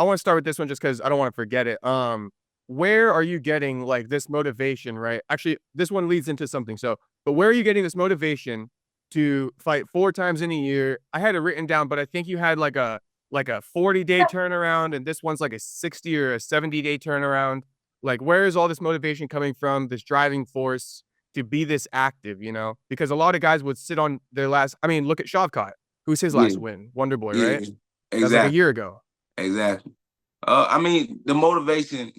I want to start with this one just because I don't want to forget it. Where are you getting like this motivation, right? Actually, this one leads into something. So, but where are you getting this motivation to fight 4 times in a year? I had it written down, but I think you had like a 40-day turnaround, and this one's like a 60 or a 70-day turnaround. Like, where is all this motivation coming from? This driving force to be this active, you know? Because a lot of guys would sit on their last. I mean, look at Shavkat. Who's his Yeah, last win? Wonder Boy, right? yeah, That's like a exactly, year ago. exactly. I mean, the motivation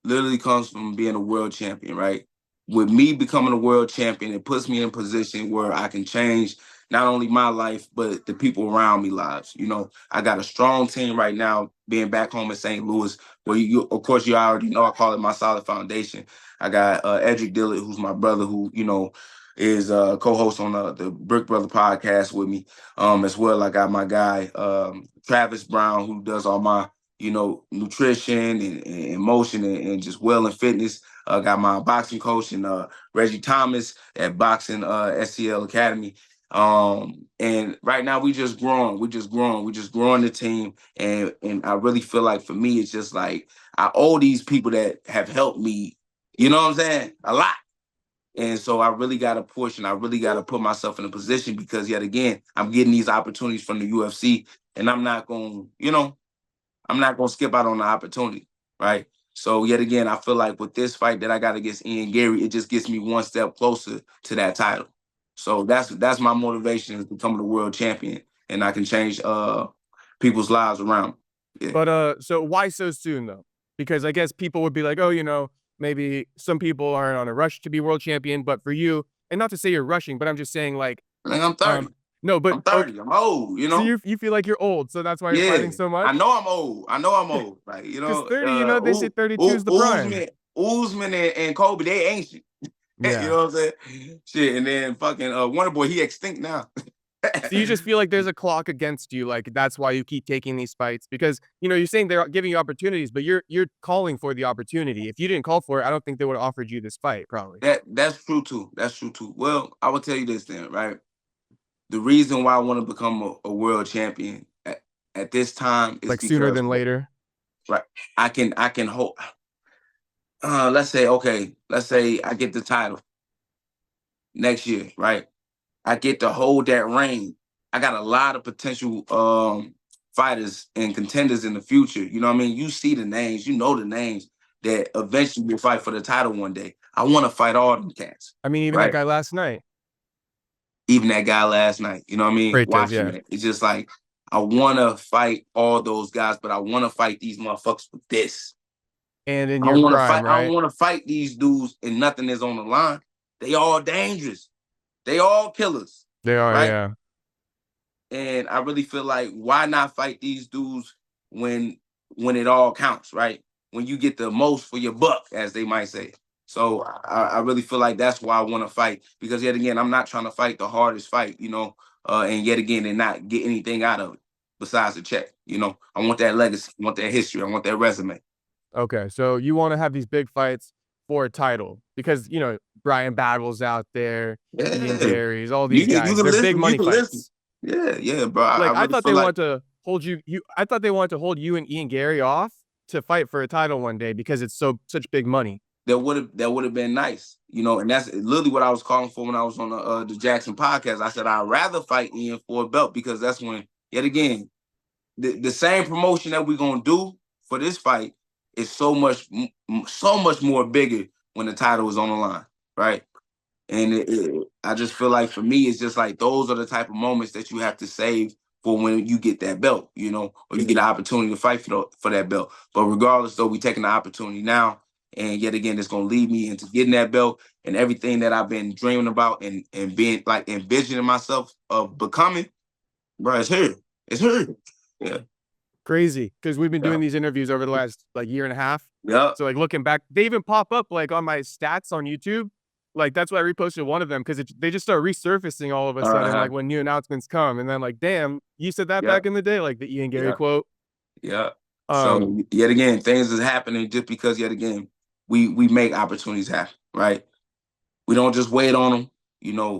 literally comes from being a world champion, right? With me becoming a world champion, it puts me in a position where I can change not only my life, but the people around me lives. I got a strong team right now being back home in St. Louis, where of course, you already know I call it my solid foundation. I got Edric Dillard, who's my brother, who, is co-host on the Brick Brother podcast with me. As well, I got my guy, Travis Brown, who does all my nutrition and motion and just well and fitness. Got my boxing coach and Reggie Thomas at Boxing SCL Academy. And right now we just growing. We just growing the team. And I really feel like for me, it's just like I owe these people that have helped me, you know what I'm saying? A lot. And so I really got to push and I really got to put myself in a position because yet again, I'm getting these opportunities from the UFC and I'm not going to skip out on the opportunity, right? So yet again, I feel like with this fight that I got against Ian Gary, it just gets me one step closer to that title. So that's my motivation is becoming a world champion, and I can change people's lives around me. Yeah. But so why so soon though? Because I guess people would be like, oh, maybe some people aren't on a rush to be world champion, but for you, and not to say you're rushing, but I'm just saying like, I think I'm 30. no, but I'm okay, 30. I'm old, so you feel like you're old, so that's why you're Yeah, fighting so I much. know I'm old. I know I'm old. Like, Because 30, they say 32 is the prime. Usman and Kobe, they ancient. You Yeah. know what I'm saying? Shit, and then fucking Wonder Boy, he extinct now. So you just feel like there's a clock against you, like that's why you keep taking these fights because you're saying they're giving you opportunities, but you're calling for the opportunity. If you didn't call for it, I don't think they would have offered you this fight, probably. That's true too. That's true too. Well, I will tell you this then, right? The reason why I want to become a world champion at this time is Like sooner because than later. right, I can hold. Let's say I get the title next year, right? I get to hold that reign. I got a lot of potential fighters and contenders in the future. You know what I mean? You see the names, you know the names that eventually will fight for the title one day. I want to fight all them cats, I mean, even that right? guy last night. Even that guy last night, you know what I mean? Freitas, Watching yeah. it. It's just like I want to fight all those guys, but I want to fight these motherfuckers with this. And in I your want to prime, fight. I don't right? want to fight these dudes and nothing is on the line. They all dangerous. They all killers, They are, right? yeah. And I really feel like why not fight these dudes when it all counts, right? When you get the most for your buck, as they might say. So I really feel like that's why I want to fight because yet again, I'm not trying to fight the hardest fight, and yet again, and not get anything out of it besides the check. I want that legacy, I want that history, I want that resume. Okay, so you want to have these big fights for a title because Brian Battle's out there, Ian Yeah, Gary's, all you these can you guys. can They're big listen, you money can listen. fights. Yeah, yeah, bro. I Like I really thought feel they like wanted to hold you. I thought they wanted to hold you and Ian Gary off to fight for a title one day because it's such big money. that would have been nice, and that's literally what I was calling for when I was on the Jackson podcast. I said I'd rather fight Ian for a belt because that's when, yet again, the same promotion that we're gonna do for this fight is so much more bigger when the title is on the line, right? And I just feel like for me, it's just like those are the type of moments that you have to save for when you get that belt, or you get the opportunity to fight for that belt. But regardless, though, we taking the opportunity now, and yet again, it's gonna lead me into getting that belt and everything that I've been dreaming about and being like envisioning myself of becoming. Bro, it's here. It's here. Yeah. Crazy because we've been Yeah. doing these interviews over the last like year and a half. Yeah. So like looking back, they even pop up like on my stats on YouTube. Like that's why I reposted one of them because they just start resurfacing all of a sudden, Uh-huh. like when new announcements come, and then like, damn, you said that Yeah. back in the day, like the Ian Gary Yeah. quote. Yeah. Um, So yet again, things is happening just because yet again we make opportunities happen, right? We don't just wait on them.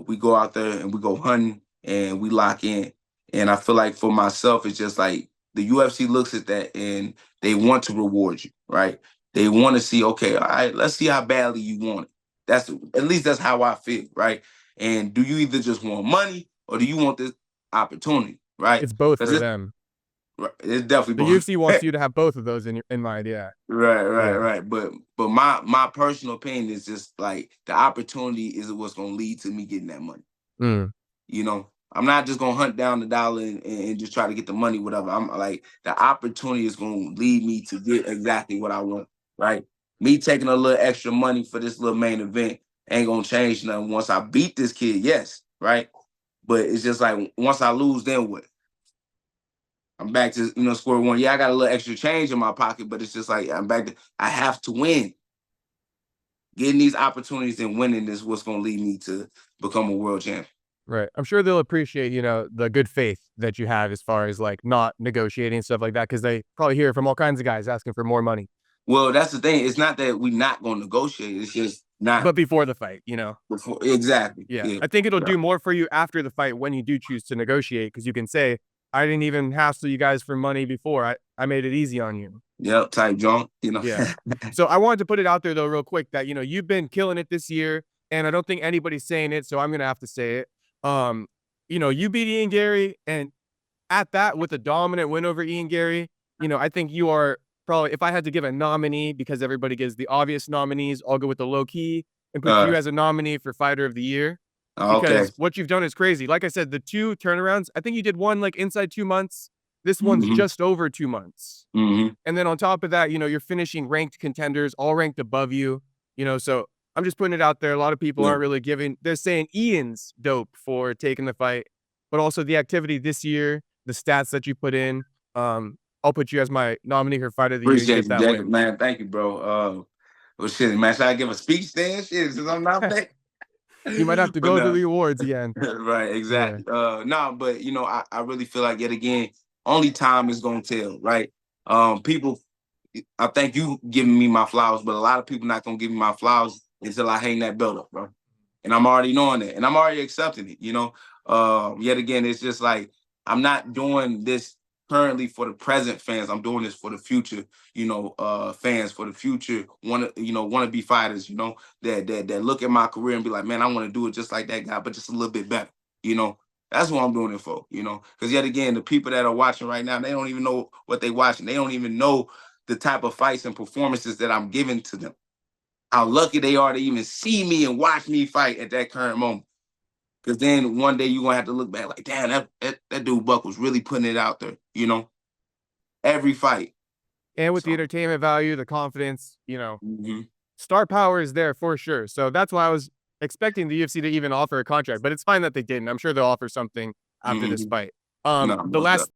We go out there and we go hunting and we lock in. And I feel like for myself, it's just like the UFC looks at that and they want to reward you, right? They want to see, okay, all right, let's see how badly you want it. At least that's how I feel, right? And do you either just want money or do you want this opportunity, right? It's both Because for them. it's definitely The both. UFC wants you to have both of those in mind. Yeah. Yeah. Right. But my personal opinion is just like the opportunity is what's gonna lead to me getting that money. Mm. You know, I'm not just gonna hunt down the dollar and just try to get the money, whatever. I'm like the opportunity is gonna lead me to get exactly what I want, right? Me taking a little extra money for this little main event ain't gonna change nothing once I beat this kid, yes, right? But it's just like once I lose, then what? I'm back to square one. Yeah, I got a little extra change in my pocket, but it's just like I'm back to I have to win. Getting these opportunities and winning is what's gonna lead me to become a world champion. Right. I'm sure they'll appreciate, the good faith that you have as far as like not negotiating stuff like that, because they probably hear it from all kinds of guys asking for more money. Well, that's the thing. It's not that we're not gonna negotiate. It's just not But before the fight. before. Exactly. Yeah. Yeah. I think it'll Yeah. do more for you after the fight when you do choose to negotiate, because you can say, I didn't even hassle you guys for money before. I made it easy on you. Yep. Type junk. Yeah. So I wanted to put it out there though, real quick, that you've been killing it this year, and I don't think anybody's saying it, so I'm gonna have to say it. Um, you beat Ian Gary, and at that, with a dominant win over Ian Gary, I think you are probably, if I had to give a nominee, because everybody gives the obvious nominees, I'll go with the low key and put you as a nominee for Fighter of the Year, Okay. because what you've done is crazy. Like I said, the two turnarounds, I think you did one like inside 2 months. This one's Hmm. just over 2 months. Hmm. And then on top of that, you're finishing ranked contenders, all ranked above you. So I'm just putting it out there. A lot of people Yeah. aren't really they're saying Ian's dope for taking the fight, but also the activity this year, the stats that you put in. I'll put you as my nominee for Fight of the Year. You Appreciate get you, that Jacob. win. Man, thank you, bro. Well, shit, man. Should I give a speech then? Shit, since I'm not back. You might have to But go to no. the awards again. Right, Yeah. exactly. No, but I really feel like yet again, only time is gonna tell, right? People, I think you giving me my flowers, but a lot of people not gonna give me my flowers until I hang that belt up, bro. And I'm already knowing it, and I'm already accepting it. Yet again, it's just like I'm not doing this currently for the present fans. I'm doing this for the future, fans, for the future want to be fighters, that look at my career and be like, man, I want to do it just like that guy, but just a little bit better. You know, that's what I'm doing it for. Because yet again, the people that are watching right now, they don't even know what they watching. They don't even know the type of fights and performances that I'm giving to them. How lucky they are to even see me and watch me fight at that current moment. Because then one day you're gonna have to look back like, damn, that dude Buck was really putting it out there, every fight. And with the So, entertainment value, the confidence, mhm. star power is there for sure. So that's why I was expecting the UFC to even offer a contract, but it's fine that they didn't. I'm sure they'll offer something after this Mhm. fight. No, The most last definitely.